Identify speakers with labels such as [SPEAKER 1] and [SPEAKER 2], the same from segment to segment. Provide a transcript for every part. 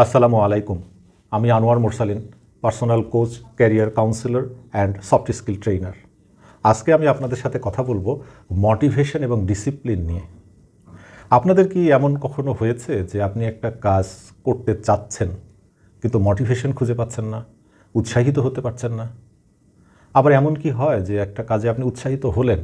[SPEAKER 1] আসসালামু আলাইকুম। আমি Anwar Morsalin, personal coach, career councillor and soft skill trainer. আজকে আমি আপনাদের সাথে কথা বলবো মোটিভেশন এবং ডিসিপ্লিন নিয়ে। আপনাদের কি এমন কখনো হয়েছে যে আপনি একটা কাজ করতে চাচ্ছেন কিন্তু মোটিভেশন খুঁজে পাচ্ছেন না, উৎসাহিত হতে পারছেন না? আবার এমন কি হয় যে একটা কাজে আপনি উৎসাহিত হলেন,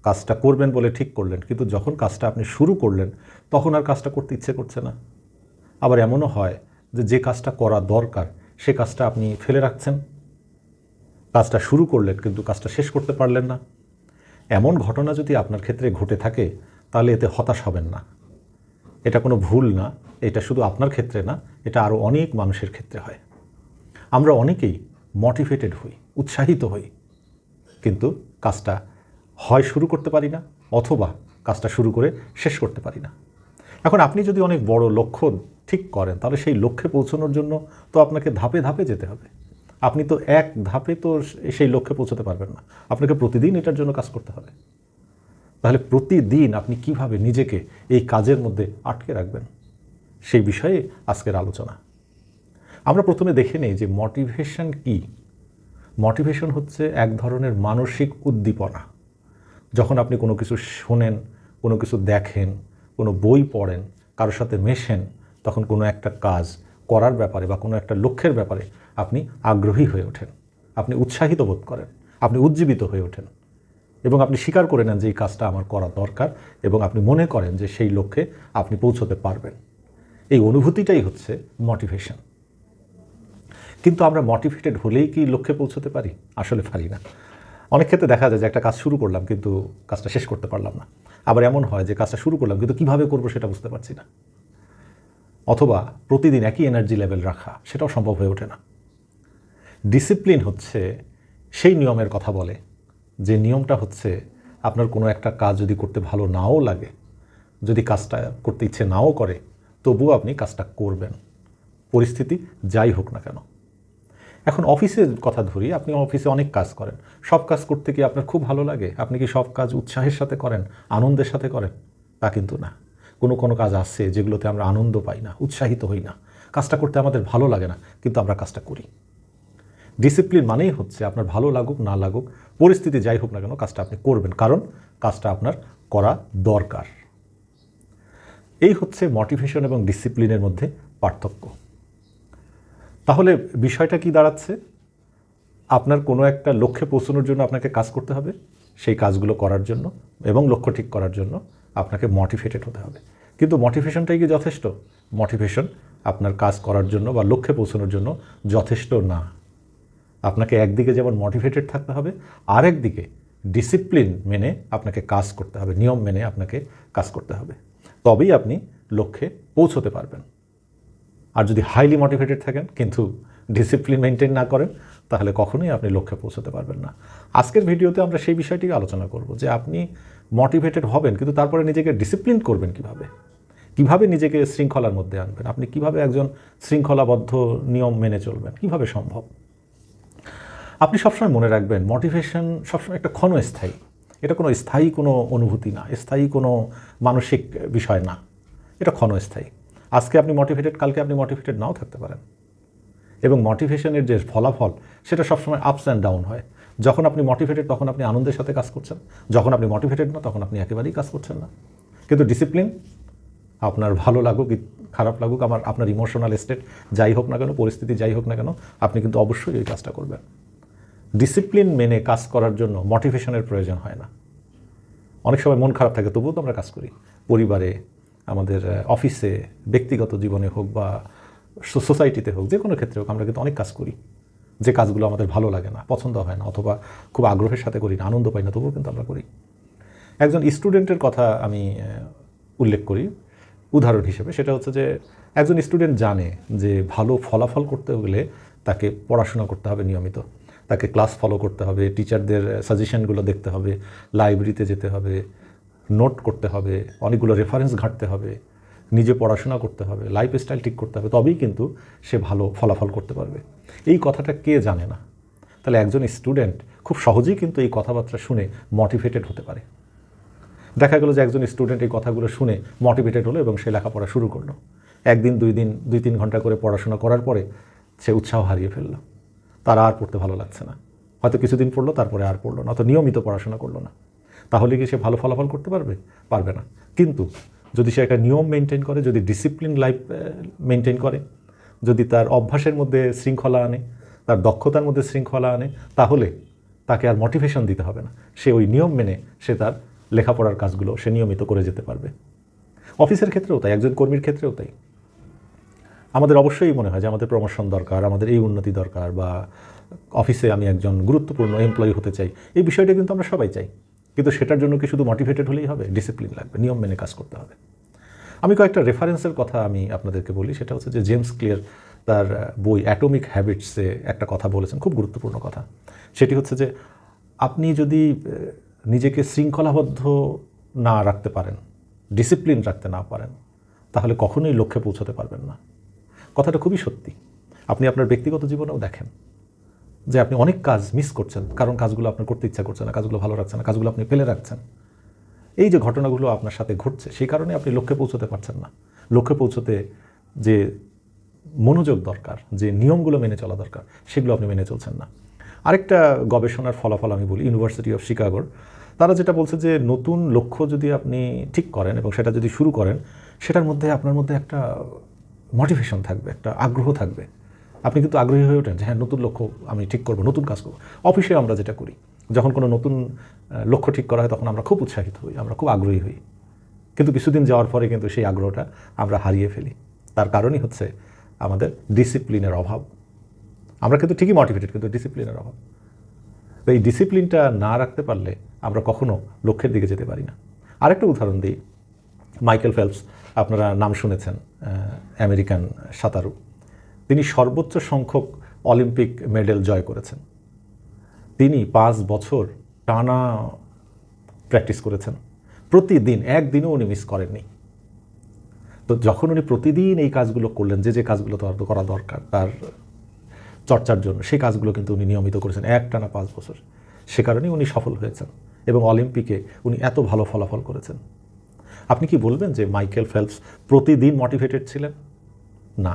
[SPEAKER 1] কাজটা করবেন বলে ঠিক করলেন, কিন্তু যখন কাজটা আপনি শুরু করলেন তখন আর কাজটা করতে ইচ্ছে করছে না? আবার এমনও হয় যে কাজটা করা দরকার সে কাজটা আপনি ফেলে রাখছেন, কাজটা শুরু করলেন কিন্তু কাজটা শেষ করতে পারলেন না। এমন ঘটনা যদি আপনার ক্ষেত্রে ঘটে থাকে তাহলে এতে হতাশ হবেন না। এটা কোনো ভুল না, এটা শুধু আপনার ক্ষেত্রে না, এটা আরও অনেক মানুষের ক্ষেত্রে হয়। আমরা অনেকেই মোটিভেটেড হই, উৎসাহিত হই, কিন্তু কাজটা হয় শুরু করতে পারি না অথবা কাজটা শুরু করে শেষ করতে পারি না। এখন আপনি যদি অনেক বড় লক্ষ্য ঠিক করেন তাহলে সেই লক্ষ্যে পৌঁছানোর জন্য তো আপনাকে ধাপে ধাপে যেতে হবে। আপনি তো এক ধাপে তো সেই লক্ষ্যে পৌঁছাতে পারবেন না, আপনাকে প্রতিদিন এটার জন্য কাজ করতে হবে। তাহলে প্রতিদিন আপনি কিভাবে নিজেকে এই কাজের মধ্যে আটকে রাখবেন, সেই বিষয়ে আজকের আলোচনা। আমরা প্রথমে দেখে নেই যে মোটিভেশন কি। মোটিভেশন হচ্ছে এক ধরনের মানসিক উদ্দীপনা। যখন আপনি কোনো কিছু শোনেন, কোনো কিছু দেখেন, কোনো বই পড়েন, কারোর সাথে মেশেন, তখন কোনো একটা কাজ করার ব্যাপারে বা কোনো একটা লক্ষ্যের ব্যাপারে আপনি আগ্রহী হয়ে ওঠেন, আপনি উৎসাহিত বোধ করেন, আপনি উজ্জীবিত হয়ে ওঠেন এবং আপনি স্বীকার করে নেন যে এই কাজটা আমার করা দরকার এবং আপনি মনে করেন যে সেই লক্ষ্যে আপনি পৌঁছতে পারবেন। এই অনুভূতিটাই হচ্ছে মোটিভেশন। কিন্তু আমরা মোটিভেটেড হলেই কি লক্ষ্যে পৌঁছতে পারি? আসলে পারি না। অনেক ক্ষেত্রে দেখা যায় যে একটা কাজ শুরু করলাম কিন্তু কাজটা শেষ করতে পারলাম না। আবার এমন হয় যে কাজটা শুরু করলাম কিন্তু কীভাবে করবো সেটা বুঝতে পারছি না। অথবা প্রতিদিন একই এনার্জি লেভেল রাখা সেটাও সম্ভব হয়ে ওঠে না। ডিসিপ্লিন হচ্ছে সেই নিয়মের কথা বলে যে নিয়মটা হচ্ছে আপনার কোনো একটা কাজ যদি করতে ভালো নাও লাগে, যদি কাজটা করতে ইচ্ছে নাও করে, তবুও আপনি কাজটা করবেন, পরিস্থিতি যাই হোক না কেন। এখন অফিসের কথা ধরি, আপনি অফিসে অনেক কাজ করেন, সব কাজ করতে কি আপনার খুব ভালো লাগে? আপনি কি সব কাজ উৎসাহের সাথে করেন, আনন্দের সাথে করেন? তা কিন্তু না। কোনো কোনো কাজ আছে যেগুলোতে আমরা আনন্দ পাই না, উৎসাহিত হই না, কাজটা করতে আমাদের ভালো লাগে না, কিন্তু আমরা কাজটা করি। ডিসিপ্লিন মানেই হচ্ছে আপনার ভালো লাগুক না লাগুক, পরিস্থিতি যাই হোক না কেন কাজটা আপনি করবেন, কারণ কাজটা আপনার করা দরকার। এই হচ্ছে মোটিভেশন এবং ডিসিপ্লিনের মধ্যে পার্থক্য। তাহলে বিষয়টা কি দাঁড়াচ্ছে? আপনার কোনো একটা লক্ষ্যে পৌঁছানোর জন্য আপনাকে কাজ করতে হবে, সেই কাজগুলো করার জন্য এবং লক্ষ্য ঠিক করার জন্য আপনাকে মোটিভেটেড হতে হবে। কিন্তু মোটিভেশনটাই কি যথেষ্ট? মোটিভেশন আপনার কাজ করার জন্য বা লক্ষ্যে পৌঁছানোর জন্য যথেষ্ট না। আপনাকে একদিকে যেমন মোটিভেটেড থাকতে হবে, আর একদিকে ডিসিপ্লিন মেনে আপনাকে কাজ করতে হবে, নিয়ম মেনে আপনাকে কাজ করতে হবে, তবেই আপনি লক্ষ্যে পৌঁছতে পারবেন। আর যদি হাইলি মোটিভেটেড থাকেন কিন্তু ডিসিপ্লিন মেনটেন না করেন তাহলে কখনোই আপনি লক্ষ্যে পৌঁছতে পারবেন না। আজকের ভিডিওতে আমরা সেই বিষয়টি আলোচনা করব যে আপনি মোটিভেটেড হবেন কিন্তু তারপরে নিজেকে ডিসিপ্লিন করবেন কিভাবে, কিভাবে নিজেকে শৃঙ্খলার মধ্যে আনবেন, আপনি কিভাবে একজন শৃঙ্খলাবদ্ধ নিয়ম মেনে চলবেন, কিভাবে সম্ভব। আপনি সবসময় মনে রাখবেন মোটিভেশন সবসময় একটা ক্ষণস্থায়ী, এটা কোনো স্থায়ী কোনো অনুভূতি না, স্থায়ী কোনো মানসিক বিষয় না, এটা ক্ষণস্থায়ী। আজকে আপনি মোটিভেটেড, কালকে আপনি মোটিভেটেড নাও থাকতে পারেন। এবং মোটিভেশনের যে ফলাফল সেটা সবসময় আপস অ্যান্ড ডাউন হয়। যখন আপনি মোটিভেটেড তখন আপনি আনন্দের সাথে কাজ করছেন, যখন আপনি মোটিভেটেড না তখন আপনি একেবারেই কাজ করছেন না। কিন্তু ডিসিপ্লিন আপনার ভালো লাগুক খারাপ লাগুক, আপনার ইমোশনাল স্টেট যাই হোক না কেন, পরিস্থিতি যাই হোক না কেন, আপনি কিন্তু অবশ্যই ওই কাজটা করবেন। ডিসিপ্লিন মেনে কাজ করার জন্য মোটিভেশনের প্রয়োজন হয় না। অনেক সময় মন খারাপ থাকে তবুও তো আমরা কাজ করি, পরিবারে, আমাদের অফিসে, ব্যক্তিগত জীবনে হোক বা সোসাইটিতে হোক, যে কোনো ক্ষেত্রে হোক, আমরা কিন্তু অনেক কাজ করি যে কাজগুলো আমাদের ভালো লাগে না, পছন্দ হয় না, অথবা খুব আগ্রহের সাথে করি না, আনন্দ পাই না, তবুও কিন্তু আমরা করি। একজন স্টুডেন্টের কথা আমি উল্লেখ করি উদাহরণ হিসেবে। সেটা হচ্ছে যে একজন স্টুডেন্ট জানে যে ভালো ফলাফল করতে গেলে তাকে পড়াশোনা করতে হবে নিয়মিত, তাকে ক্লাস ফলো করতে হবে, টিচারদের সাজেশনগুলো দেখতে হবে, লাইব্রেরিতে যেতে হবে, নোট করতে হবে, অনেকগুলো রেফারেন্স ঘাঁটতে হবে, নিজে পড়াশোনা করতে হবে, লাইফস্টাইল ঠিক করতে হবে, তবেই কিন্তু সে ভালো ফলাফল করতে পারবে। এই কথাটা কে জানে না? তাহলে একজন স্টুডেন্ট খুব সহজেই কিন্তু এই কথাবার্তা শুনে মোটিভেটেড হতে পারে। দেখা গেল যে একজন স্টুডেন্ট এই কথাগুলো শুনে মোটিভেটেড হলো এবং সে লেখাপড়া শুরু করলো, একদিন 2 দিন 2-3 ঘন্টা করে পড়াশোনা করার পরে সে উৎসাহ হারিয়ে ফেলল, তার আর পড়তে ভালো লাগছে না, হয়তো কিছুদিন পড়লো তারপরে আর পড়লো না, অত নিয়মিত পড়াশোনা করলো না। তাহলে কি সে ভালো ফলাফল করতে পারবে? পারবে না। কিন্তু যদি সে একটা নিয়ম মেনটেন করে, যদি ডিসিপ্লিন লাইফ মেনটেন করে, যদি তার অভ্যাসের মধ্যে শৃঙ্খলা আনে, তার দক্ষতার মধ্যে শৃঙ্খলা আনে, তাহলে তাকে আর মোটিভেশন দিতে হবে না। সে ওই নিয়ম মেনে সে তার লেখাপড়ার কাজগুলো সে নিয়মিত করে যেতে পারবে। অফিসের ক্ষেত্রেও তাই, একজন কর্মীর ক্ষেত্রেও তাই। আমাদের অবশ্যই মনে হয় যে আমাদের প্রমোশন দরকার, আমাদের এই উন্নতি দরকার, বা অফিসে আমি একজন গুরুত্বপূর্ণ এমপ্লয়ি হতে চাই, এই বিষয়টা কিন্তু আমরা সবাই চাই। কিন্তু সেটার জন্য কি শুধু মোটিভেটেড হলেই হবে? ডিসিপ্লিন লাগবে, নিয়ম মেনে কাজ করতে হবে। আমি কয়েকটা রেফারেন্সের কথা আমি আপনাদেরকে বলি। সেটা হচ্ছে যে জেমস ক্লিয়ার তার বই অ্যাটমিক হ্যাবিটসে একটা কথা বলেছেন, খুব গুরুত্বপূর্ণ কথা। সেটি হচ্ছে যে আপনি যদি নিজেকে শৃঙ্খলাবদ্ধ না রাখতে পারেন, ডিসিপ্লিন রাখতে না পারেন, তাহলে কখনোই লক্ষ্যে পৌঁছতে পারবেন না। কথাটা খুবই সত্যি। আপনি আপনার ব্যক্তিগত জীবনেও দেখেন যে আপনি অনেক কাজ মিস করছেন, কারণ কাজগুলো আপনার করতে ইচ্ছা করছে না, কাজগুলো ভালো রাখছে না, কাজগুলো আপনি ফেলে রাখছেন। এই যে ঘটনাগুলো আপনার সাথে ঘটছে, সেই কারণে আপনি লক্ষ্যে পৌঁছতে পারছেন না। লক্ষ্যে পৌঁছতে যে মনোযোগ দরকার, যে নিয়মগুলো মেনে চলা দরকার, সেগুলো আপনি মেনে চলছেন না। আরেকটা গবেষণার ফলাফল আমি বলি, ইউনিভার্সিটি অফ শিকাগোর। তারা যেটা বলছে যে নতুন লক্ষ্য যদি আপনি ঠিক করেন এবং সেটা যদি শুরু করেন, সেটার মধ্যে আপনার মধ্যে একটা মোটিভেশন থাকবে, একটা আগ্রহ থাকবে। আপনি কিন্তু আগ্রহী হয়ে ওঠেন যে হ্যাঁ, নতুন লক্ষ্য আমি ঠিক করব, নতুন কাজ করব। অফিসে আমরা যেটা করি, যখন কোনো নতুন লক্ষ্য ঠিক করা হয় তখন আমরা খুব উৎসাহিত হই, আমরা খুব আগ্রহী হই। কিন্তু কিছুদিন যাওয়ার পরে কিন্তু সেই আগ্রহটা আমরা হারিয়ে ফেলি। তার কারণই হচ্ছে আমাদের ডিসিপ্লিনের অভাব। আমরা কিন্তু ঠিকই মোটিভেটেড, কিন্তু ডিসিপ্লিনের অভাব। তো এই ডিসিপ্লিনটা না রাখতে পারলে আমরা কখনো লক্ষ্যের দিকে যেতে পারি না। আরেকটা উদাহরণ দিই, মাইকেল ফেলপস, আপনারা নাম শুনেছেন, আমেরিকান সাঁতারু। তিনি সর্বোচ্চ সংখ্যক অলিম্পিক মেডেল জয় করেছেন। তিনি 5 বছর টানা প্র্যাকটিস করেছেন, প্রতিদিন, একদিনও উনি মিস করেননি। তো যখন উনি প্রতিদিন এই কাজগুলো করলেন, যে কাজগুলো করা দরকার তার চর্চার জন্য, সেই কাজগুলো কিন্তু উনি নিয়মিত করেছেন একটানা 5 বছর। সে কারণেই উনি সফল হয়েছেন এবং অলিম্পিকে উনি এত ভালো ফলাফল করেছেন। আপনি কি বলবেন যে মাইকেল ফেলপস প্রতিদিন মোটিভেটেড ছিলেন? না,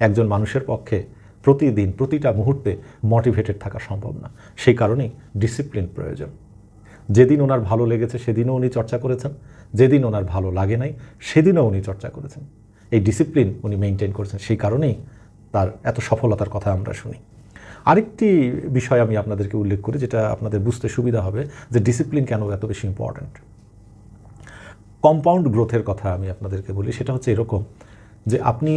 [SPEAKER 1] একজন মানুষের পক্ষে প্রতিদিন, প্রতিটা মুহূর্তে মোটিভেটেড থাকা সম্ভব না। সেই কারণেই ডিসিপ্লিন প্রয়োজন। যেদিন ওনার ভালো লেগেছে সেদিনও উনি চর্চা করেছেন, যেদিন ওনার ভালো লাগে নাই সেদিনও উনি চর্চা করেছেন। এই ডিসিপ্লিন উনি মেনটেন করেছেন, সেই কারণেই তার এত সফলতার কথা আমরা শুনি। আরেকটি বিষয় আমি আপনাদেরকে উল্লেখ করি, যেটা আপনাদের বুঝতে সুবিধা হবে যে ডিসিপ্লিন কেন এত বেশি ইম্পর্ট্যান্ট। কম্পাউন্ড গ্রোথের কথা আমি আপনাদেরকে বলি। সেটা হচ্ছে এরকম যে আপনি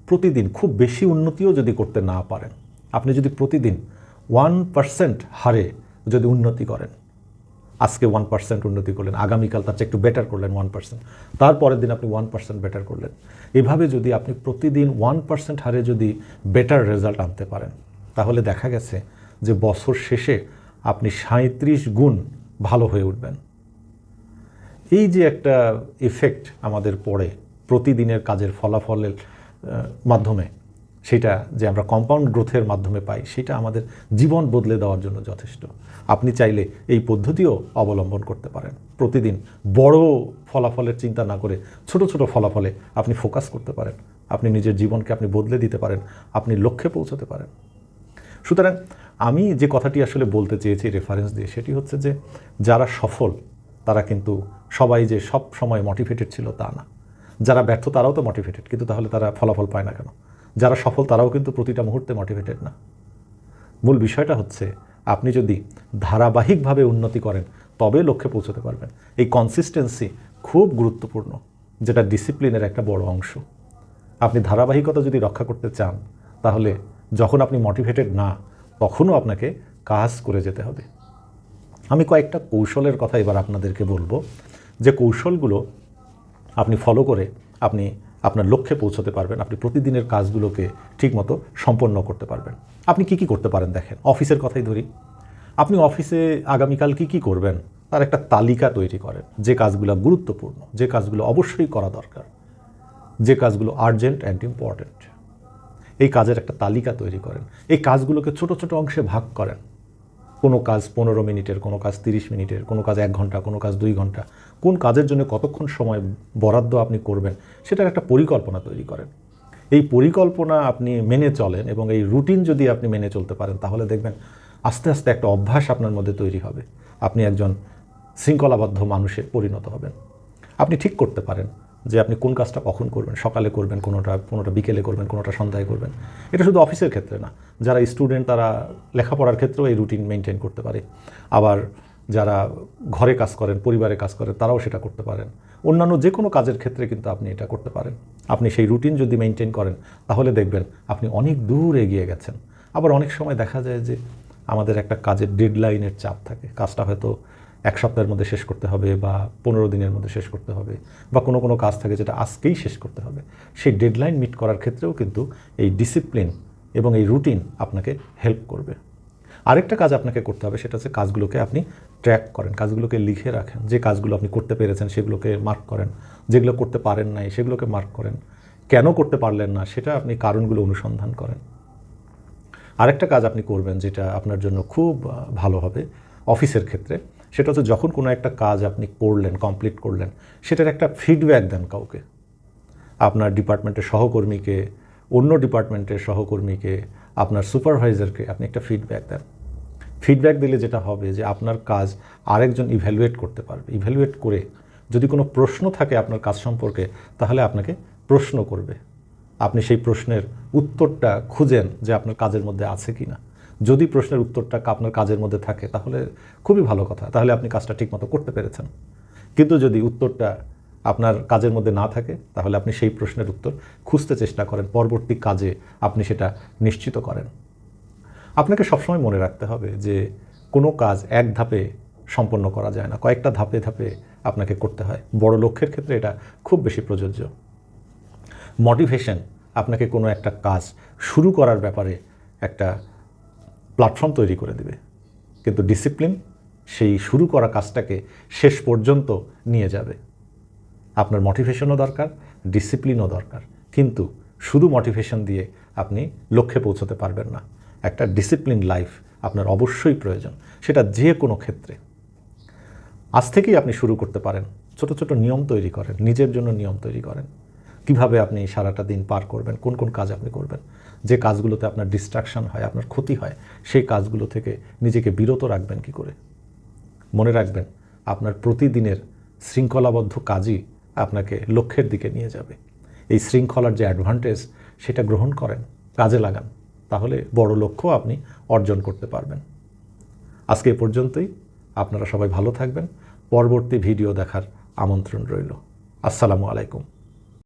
[SPEAKER 1] প্রতিদিন খুব বেশি উন্নতিও যদি করতে না পারেন, আপনি যদি প্রতিদিন 1% হারে যদি উন্নতি করেন, আজকে 1% উন্নতি করলেন, আগামীকাল তার চেয়ে একটু বেটার করলেন 1%, তারপরের দিন আপনি 1% বেটার করলেন, এভাবে যদি আপনি প্রতিদিন 1% হারে যদি বেটার রেজাল্ট আনতে পারেন, তাহলে দেখা গেছে যে বছর শেষে আপনি 37 গুণ ভালো হয়ে উঠবেন। এই যে একটা এফেক্ট আমাদের পড়ে প্রতিদিনের কাজের ফলাফলের মাধ্যমে, সেটা যে আমরা কম্পাউন্ড গ্রোথের মাধ্যমে পাই, সেটা আমাদের জীবন বদলে দেওয়ার জন্য যথেষ্ট। আপনি চাইলে এই পদ্ধতিও অবলম্বন করতে পারেন। প্রতিদিন বড় ফলাফলের চিন্তা না করে ছোট ছোট ফলাফলে আপনি ফোকাস করতে পারেন, আপনি নিজের জীবনকে আপনি বদলে দিতে পারেন, আপনি লক্ষ্যে পৌঁছতে পারেন। সুতরাং আমি যে কথাটি আসলে বলতে চেয়েছি রেফারেন্স দিয়ে, সেটি হচ্ছে যে যারা সফল তারা কিন্তু সবাই যে সব সময় মোটিভেটেড ছিল তা না। যারা ব্যর্থ তারাও তো মোটিভেটেড, কিন্তু তাহলে তারা ফলাফল পায় না কেন? যারা সফল তারাও কিন্তু প্রতিটা মুহূর্তে মোটিভেটেড না। মূল বিষয়টা হচ্ছে আপনি যদি ধারাবাহিকভাবে উন্নতি করেন তবে লক্ষ্যে পৌঁছতে পারবেন। এই কনসিস্টেন্সি খুব গুরুত্বপূর্ণ, যেটা ডিসিপ্লিনের একটা বড় অংশ। আপনি ধারাবাহিকতা যদি রক্ষা করতে চান, তাহলে যখন আপনি মোটিভেটেড না, তখনও আপনাকে কাজ করে যেতে হবে। আমি কয়েকটা কৌশলের কথা এবার আপনাদেরকে বলবো, যে কৌশলগুলো আপনি ফলো করে আপনি আপনার লক্ষ্যে পৌঁছতে পারবেন, আপনি প্রতিদিনের কাজগুলোকে ঠিকমতো সম্পন্ন করতে পারবেন। আপনি কি কি করতে পারেন দেখেন, অফিসের কথাই ধরি। আপনি অফিসে আগামীকাল কি কি করবেন তার একটা তালিকা তৈরি করেন। যে কাজগুলো গুরুত্বপূর্ণ, যে কাজগুলো অবশ্যই করা দরকার, যে কাজগুলো আর্জেন্ট অ্যান্ড ইম্পর্ট্যান্ট, এই কাজের একটা তালিকা তৈরি করেন। এই কাজগুলোকে ছোট ছোট অংশে ভাগ করেন। কোনো কাজ 15 মিনিটের, কোনো কাজ 30 মিনিটের, কোনো কাজ 1 ঘন্টা, কোনো কাজ 2 ঘন্টা, কোন কাজের জন্য কতক্ষণ সময় বরাদ্দ আপনি করবেন সেটার একটা পরিকল্পনা তৈরি করেন। এই পরিকল্পনা আপনি মেনে চলেন এবং এই রুটিন যদি আপনি মেনে চলতে পারেন, তাহলে দেখবেন আস্তে আস্তে একটা অভ্যাস আপনার মধ্যে তৈরি হবে। আপনি একজন শৃঙ্খলাবদ্ধ মানুষে পরিণত হবেন। আপনি ঠিক করতে পারেন যে আপনি কোন কাজটা কখন করবেন, সকালে করবেন, কোনোটা বিকেলে করবেন, কোনোটা সন্ধ্যায় করবেন। এটা শুধু অফিসের ক্ষেত্রে না, যারা স্টুডেন্ট তারা লেখাপড়ার ক্ষেত্রেও এই রুটিন মেনটেন করতে পারে। আবার যারা ঘরে কাজ করেন, পরিবারে কাজ করেন, তারাও সেটা করতে পারেন। অন্যান্য যে কোনো কাজের ক্ষেত্রে কিন্তু আপনি এটা করতে পারেন। আপনি সেই রুটিন যদি মেনটেন করেন, তাহলে দেখবেন আপনি অনেক দূর এগিয়ে গেছেন। আবার অনেক সময় দেখা যায় যে আমাদের একটা কাজের ডেডলাইনের চাপ থাকে। কাজটা হয়তো 1 সপ্তাহের মধ্যে শেষ করতে হবে বা 15 দিনের মধ্যে শেষ করতে হবে, বা কোনো কাজ থাকে যেটা আজকেই শেষ করতে হবে। সেই ডেডলাইন মিট করার ক্ষেত্রেও কিন্তু এই ডিসিপ্লিন এবং এই রুটিন আপনাকে হেল্প করবে। আরেকটা কাজ আপনাকে করতে হবে, সেটা হচ্ছে কাজগুলোকে আপনি ট্র্যাক করেন, কাজগুলোকে লিখে রাখেন। যে কাজগুলো আপনি করতে পেরেছেন সেগুলোকে মার্ক করেন, যেগুলো করতে পারেন নাই সেগুলোকে মার্ক করেন, কেন করতে পারলেন না সেটা আপনি কারণগুলো অনুসন্ধান করেন। আরেকটা কাজ আপনি করবেন যেটা আপনার জন্য খুব ভালো হবে অফিসের ক্ষেত্রে, সেটা হচ্ছে যখন কোনো একটা কাজ আপনি করলেন, কমপ্লিট করলেন, সেটার একটা ফিডব্যাক দেন কাউকে। আপনার ডিপার্টমেন্টের সহকর্মীকে, অন্য ডিপার্টমেন্টের সহকর্মীকে, আপনার সুপারভাইজারকে আপনি একটা ফিডব্যাক দেন। ফিডব্যাক দিলে যেটা হবে যে আপনার কাজ আরেকজন ইভ্যালুয়েট করতে পারবে। ইভ্যালুয়েট করে যদি কোনো প্রশ্ন থাকে আপনার কাজ সম্পর্কে, তাহলে আপনাকে প্রশ্ন করবে। আপনি সেই প্রশ্নের উত্তরটা খুঁজেন যে আপনার কাজের মধ্যে আছে কি না। যদি প্রশ্নের উত্তরটা আপনার কাজের মধ্যে থাকে, তাহলে খুবই ভালো কথা, তাহলে আপনি কাজটা ঠিকমতো করতে পেরেছেন। কিন্তু যদি উত্তরটা আপনার কাজের মধ্যে না থাকে, তাহলে আপনি সেই প্রশ্নের উত্তর খুঁজতে চেষ্টা করেন, পরবর্তী কাজে আপনি সেটা নিশ্চিত করেন। আপনাকে সবসময় মনে রাখতে হবে যে কোনো কাজ এক ধাপে সম্পন্ন করা যায় না, কয়েকটা ধাপে ধাপে আপনাকে করতে হয়। বড় লক্ষ্যের ক্ষেত্রে এটা খুব বেশি প্রযোজ্য। মোটিভেশন আপনাকে কোনো একটা কাজ শুরু করার ব্যাপারে একটা প্ল্যাটফর্ম তৈরি করে দেবে, কিন্তু ডিসিপ্লিন সেই শুরু করা কাজটাকে শেষ পর্যন্ত নিয়ে যাবে। আপনার মোটিভেশনও দরকার, ডিসিপ্লিনও দরকার, কিন্তু শুধু মোটিভেশন দিয়ে আপনি লক্ষ্যে পৌঁছতে পারবেন না। একটা ডিসিপ্লিন লাইফ আপনার অবশ্যই প্রয়োজন, সেটা যে কোনো ক্ষেত্রে। আজ থেকেই আপনি শুরু করতে পারেন। ছোট ছোট নিয়ম তৈরি করেন, নিজের জন্য নিয়ম তৈরি করেন। কিভাবে আপনি সারাটা দিন পার করবেন, কোন কোন কাজ আপনি করবেন, যে কাজগুলোতে আপনার ডিস্ট্রাকশন হয়, আপনার ক্ষতি হয়, সেই কাজগুলো থেকে নিজেকে বিরত রাখবেন কি করে। মনে রাখবেন, আপনার প্রতিদিনের শৃঙ্খলাবদ্ধ কাজই আপনাকে লক্ষ্যের দিকে নিয়ে যাবে। এই শৃঙ্খলার যে অ্যাডভান্টেজ, সেটা গ্রহণ করেন, কাজে লাগান, তাহলে বড় লক্ষ্য আপনি অর্জন করতে পারবেন। আজকে এ পর্যন্তই। আপনারা সবাই ভালো থাকবেন। পরবর্তী ভিডিও দেখার আমন্ত্রণ রইল। আসসালামু আলাইকুম।